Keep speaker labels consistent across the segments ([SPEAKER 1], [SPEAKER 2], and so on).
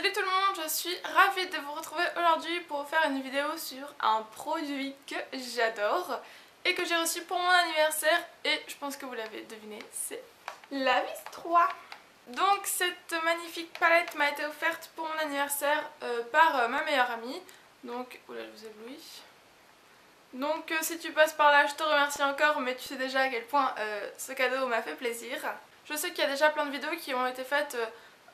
[SPEAKER 1] Salut tout le monde, je suis ravie de vous retrouver aujourd'hui pour vous faire une vidéo sur un produit que j'adore et que j'ai reçu pour mon anniversaire et je pense que vous l'avez deviné, c'est la Vis 3. Donc cette magnifique palette m'a été offerte pour mon anniversaire par ma meilleure amie, donc, oula je vous éblouis. Donc si tu passes par là, je te remercie encore, mais tu sais déjà à quel point ce cadeau m'a fait plaisir. Je sais qu'il y a déjà plein de vidéos qui ont été faites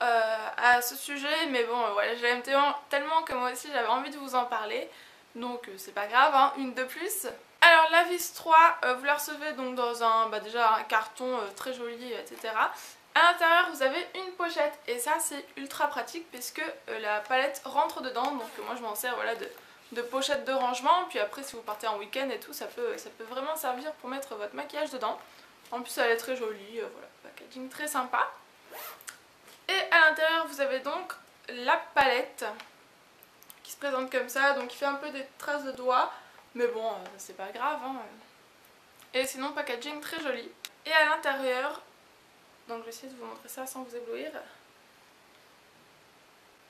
[SPEAKER 1] à ce sujet, mais bon voilà, j'aime tellement que moi aussi j'avais envie de vous en parler, donc c'est pas grave, hein, une de plus. Alors la Vis 3, vous la recevez donc dans un, déjà un carton très joli, etc. À l'intérieur vous avez une pochette et ça c'est ultra pratique puisque la palette rentre dedans, donc moi je m'en sers voilà, de pochette de rangement, puis après si vous partez en week-end et tout, ça peut vraiment servir pour mettre votre maquillage dedans. En plus elle est très jolie, voilà, packaging très sympa. Et à l'intérieur vous avez donc la palette qui se présente comme ça, donc il fait un peu des traces de doigts, mais bon c'est pas grave, hein. Et sinon packaging très joli. Et à l'intérieur, donc je vais essayer de vous montrer ça sans vous éblouir.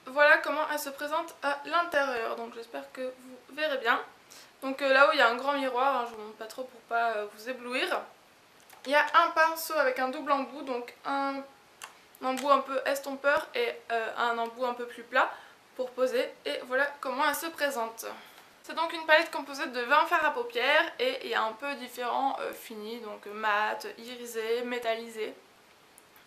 [SPEAKER 1] Voilà comment elle se présente à l'intérieur, donc j'espère que vous verrez bien. Donc là-haut il y a un grand miroir, hein, je vous montre pas trop pour pas vous éblouir. Il y a un pinceau avec un double embout, donc un embout un peu estompeur et un embout un peu plus plat pour poser, et voilà comment elle se présente. C'est donc une palette composée de 20 fards à paupières et il y a un peu différents finis, donc mat, irisé, métallisé.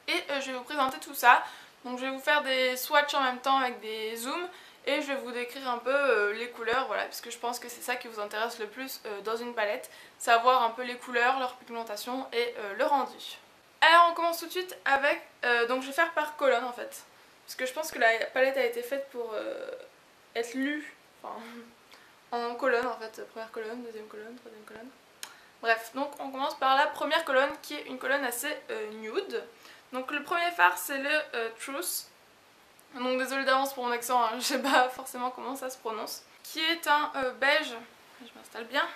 [SPEAKER 1] Et je vais vous présenter tout ça, donc je vais vous faire des swatchs en même temps avec des zooms et je vais vous décrire un peu les couleurs, voilà, puisque je pense que c'est ça qui vous intéresse le plus dans une palette, savoir un peu les couleurs, leur pigmentation et le rendu. Alors on commence tout de suite avec, donc je vais faire par colonne en fait, parce que je pense que la palette a été faite pour être lue, enfin, en colonne en fait, première colonne, deuxième colonne, troisième colonne. Bref, donc on commence par la première colonne qui est une colonne assez nude. Donc le premier fard c'est le Truth, donc désolée d'avance pour mon accent, hein, je sais pas forcément comment ça se prononce, qui est un beige, je m'installe bien,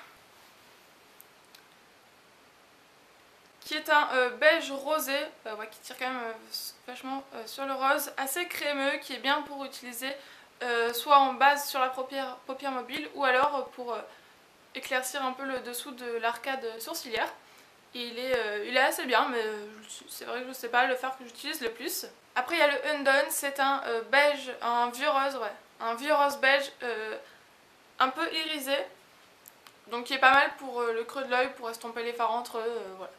[SPEAKER 1] qui est un beige rosé, ouais, qui tire quand même vachement sur le rose, assez crémeux, qui est bien pour utiliser soit en base sur la paupière mobile ou alors pour éclaircir un peu le dessous de l'arcade sourcilière. Et il est assez bien, mais c'est vrai que je sais pas le fard que j'utilise le plus. Après il y a le Undone, c'est un beige, un vieux rose, ouais, un vieux rose beige un peu irisé, donc qui est pas mal pour le creux de l'œil, pour estomper les fards entre eux, voilà.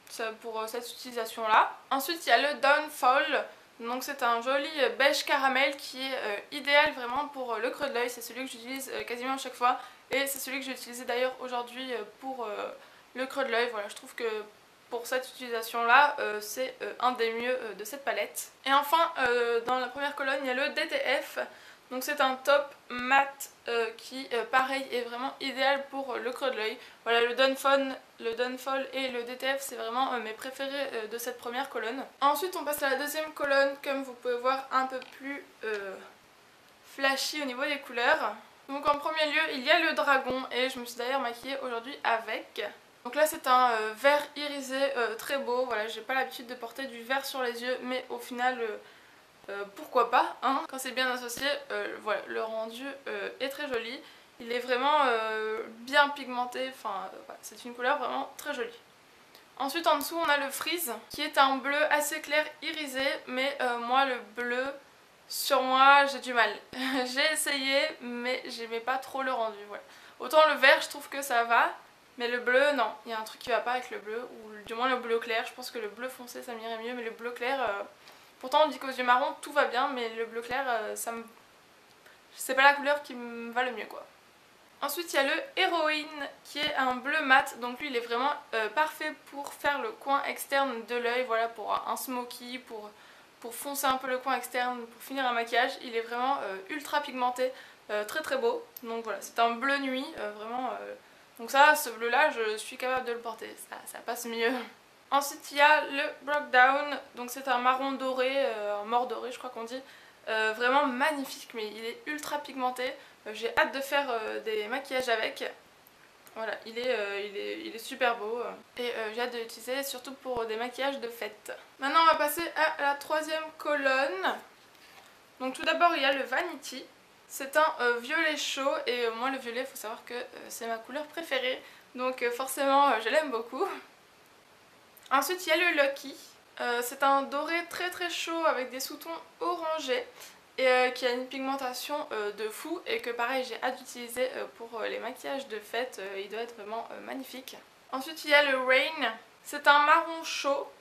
[SPEAKER 1] Ça, pour cette utilisation là. Ensuite il y a le Downfall, donc c'est un joli beige caramel qui est idéal vraiment pour le creux de l'œil, c'est celui que j'utilise quasiment à chaque fois et c'est celui que j'ai utilisé d'ailleurs aujourd'hui pour le creux de l'œil. Voilà, je trouve que pour cette utilisation là c'est un des mieux de cette palette. Et enfin dans la première colonne il y a le DTF, donc c'est un top mat qui pareil est vraiment idéal pour le creux de l'œil. Voilà, le Downfall et le DTF c'est vraiment mes préférés de cette première colonne. Ensuite on passe à la deuxième colonne, comme vous pouvez voir un peu plus flashy au niveau des couleurs. Donc en premier lieu il y a le dragon et je me suis d'ailleurs maquillée aujourd'hui avec. Donc là c'est un vert irisé très beau, voilà, j'ai pas l'habitude de porter du vert sur les yeux mais au final pourquoi pas, hein, quand c'est bien associé, voilà, le rendu est très joli, il est vraiment bien pigmenté, enfin voilà, c'est une couleur vraiment très jolie. Ensuite en dessous on a le Freeze qui est un bleu assez clair irisé, mais moi le bleu sur moi j'ai du mal. J'ai essayé mais j'aimais pas trop le rendu, voilà. Autant le vert je trouve que ça va, mais le bleu non, il y a un truc qui va pas avec le bleu, ou du moins le bleu clair, je pense que le bleu foncé ça m'irait mieux, mais le bleu clair, pourtant on dit qu'aux yeux marrons tout va bien, mais le bleu clair ça me... c'est pas la couleur qui me va le mieux quoi. Ensuite il y a le Héroïne qui est un bleu mat, donc lui il est vraiment parfait pour faire le coin externe de l'œil, voilà, pour un smoky, pour foncer un peu le coin externe, pour finir un maquillage. Il est vraiment ultra pigmenté, très très beau, donc voilà, c'est un bleu nuit, vraiment, donc ça, ce bleu là je suis capable de le porter, ça passe mieux. Ensuite il y a le Brockdown, donc c'est un marron doré, un mort doré je crois qu'on dit, vraiment magnifique, mais il est ultra pigmenté, j'ai hâte de faire des maquillages avec. Voilà, il est super beau et j'ai hâte de l'utiliser surtout pour des maquillages de fête. Maintenant on va passer à la troisième colonne. Donc tout d'abord il y a le Vanity. C'est un violet chaud et moi le violet, il faut savoir que c'est ma couleur préférée. Donc forcément je l'aime beaucoup. Ensuite il y a le Lucky. C'est un doré très très chaud avec des sous-tons orangés et qui a une pigmentation de fou et que pareil j'ai hâte d'utiliser pour les maquillages de fête. Il doit être vraiment magnifique. Ensuite il y a le Rain. C'est un marron chaud.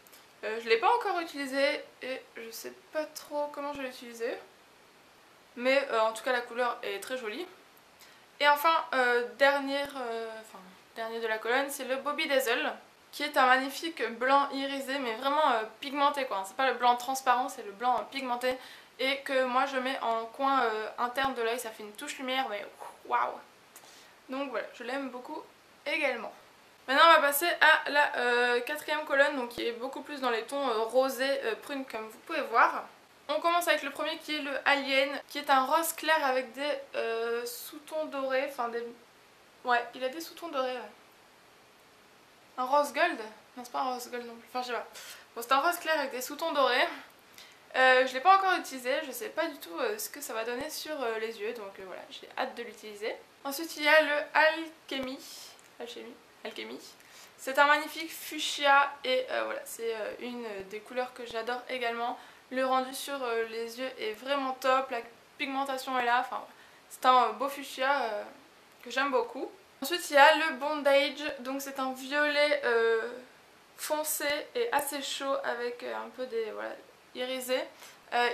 [SPEAKER 1] Je ne l'ai pas encore utilisé et je sais pas trop comment je vais l'utiliser. Mais en tout cas la couleur est très jolie. Et enfin dernier de la colonne, c'est le Bobby Dazzle, qui est un magnifique blanc irisé mais vraiment pigmenté quoi. C'est pas le blanc transparent, c'est le blanc pigmenté et que moi je mets en coin interne de l'œil. Ça fait une touche lumière mais waouh. Donc voilà, je l'aime beaucoup également. Maintenant on va passer à la quatrième colonne, donc qui est beaucoup plus dans les tons rosés prunes comme vous pouvez voir. On commence avec le premier qui est le Alien, qui est un rose clair avec des sous-tons dorés, enfin des... Ouais, il a des sous-tons dorés, ouais. Un rose gold? Non, c'est pas un rose gold non plus, enfin je sais pas. Bon, c'est un rose clair avec des sous-tons dorés. Je l'ai pas encore utilisé, je sais pas du tout ce que ça va donner sur les yeux, donc voilà, j'ai hâte de l'utiliser. Ensuite il y a le Alchemy. C'est un magnifique fuchsia et voilà, c'est une des couleurs que j'adore également. Le rendu sur les yeux est vraiment top, la pigmentation est là, enfin c'est un beau fuchsia que j'aime beaucoup. Ensuite il y a le Bondage, donc c'est un violet foncé et assez chaud avec un peu des voilà, irisés.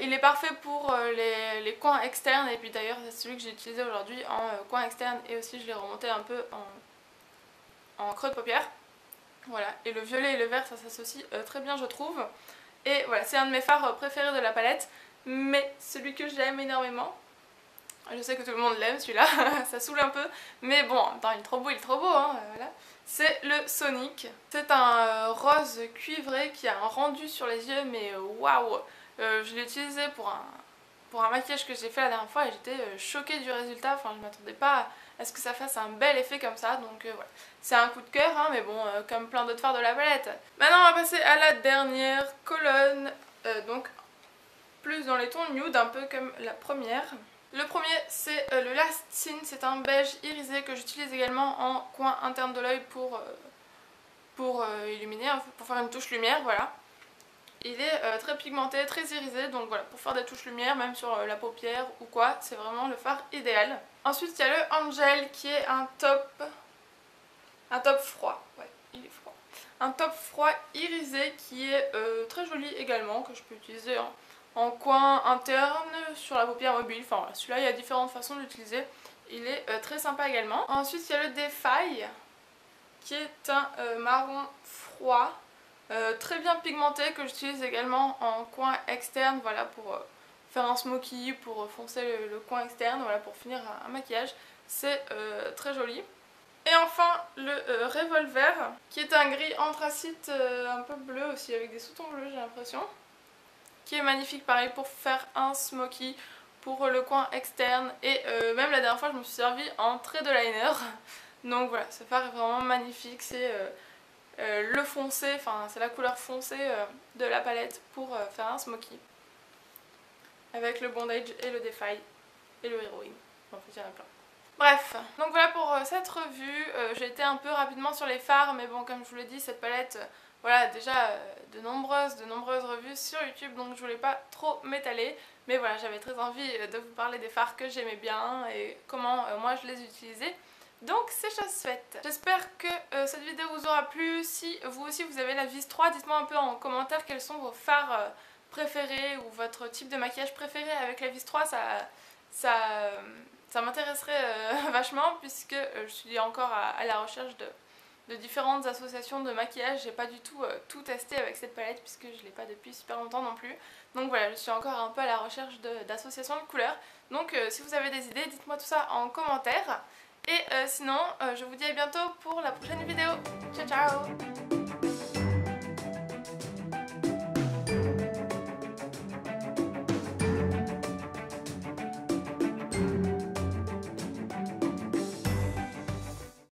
[SPEAKER 1] Il est parfait pour les coins externes et puis d'ailleurs c'est celui que j'ai utilisé aujourd'hui en coin externe et aussi je l'ai remonté un peu en creux de paupière. Voilà, et le violet et le vert ça s'associe très bien je trouve. Et voilà, c'est un de mes fards préférés de la palette, mais celui que j'aime énormément, je sais que tout le monde l'aime celui-là, ça saoule un peu, mais bon, en même temps il est trop beau, hein, voilà. C'est le Sonic. C'est un rose cuivré qui a un rendu sur les yeux, mais waouh. Je l'ai utilisé pour un maquillage que j'ai fait la dernière fois et j'étais choquée du résultat, enfin je m'attendais pas à ce que ça fasse un bel effet comme ça, donc voilà. C'est un coup de cœur, hein, mais bon, comme plein d'autres fards de la palette. Maintenant on va passer à la dernière colonne, donc plus dans les tons nude, un peu comme la première. Le premier c'est le Last Scene, c'est un beige irisé que j'utilise également en coin interne de l'œil pour illuminer, pour faire une touche lumière, voilà. Il est très pigmenté, très irisé, donc voilà, pour faire des touches lumière, même sur la paupière ou quoi, c'est vraiment le fard idéal. Ensuite, il y a le Angel qui est un top froid, ouais, il est froid. Un top froid irisé qui est très joli également, que je peux utiliser en coin interne, sur la paupière mobile, enfin voilà, celui-là il y a différentes façons d'utiliser. Il est très sympa également. Ensuite, il y a le Defy qui est un marron froid. Très bien pigmenté que j'utilise également en coin externe, voilà, pour faire un smoky, pour foncer le coin externe, voilà, pour finir un maquillage. C'est très joli. Et enfin le Revolver qui est un gris anthracite un peu bleu aussi avec des sous-tons bleus j'ai l'impression, qui est magnifique pareil pour faire un smoky pour le coin externe et même la dernière fois je me suis servi en trait de liner. Donc voilà, ce fard est vraiment magnifique, c'est le foncé, enfin c'est la couleur foncée de la palette pour faire un smoky. Avec le Bondage et le Defy et le Heroine. En fait il y en a plein. Bref, donc voilà pour cette revue. J'ai été un peu rapidement sur les fards, mais bon comme je vous l'ai dit, cette palette, voilà déjà de nombreuses revues sur YouTube, donc je voulais pas trop m'étaler. Mais voilà, j'avais très envie de vous parler des fards que j'aimais bien et comment moi je les utilisais. Donc c'est chose faite. J'espère que cette vidéo vous aura plu. Si vous aussi vous avez la Vis 3, dites-moi un peu en commentaire quels sont vos fards préférés ou votre type de maquillage préféré avec la Vis 3. Ça m'intéresserait vachement puisque je suis encore à la recherche de différentes associations de maquillage. J'ai pas du tout tout testé avec cette palette puisque je l'ai pas depuis super longtemps non plus. Donc voilà, je suis encore un peu à la recherche d'associations de couleurs. Donc si vous avez des idées, dites-moi tout ça en commentaire. Et sinon, je vous dis à bientôt pour la prochaine vidéo. Ciao ciao!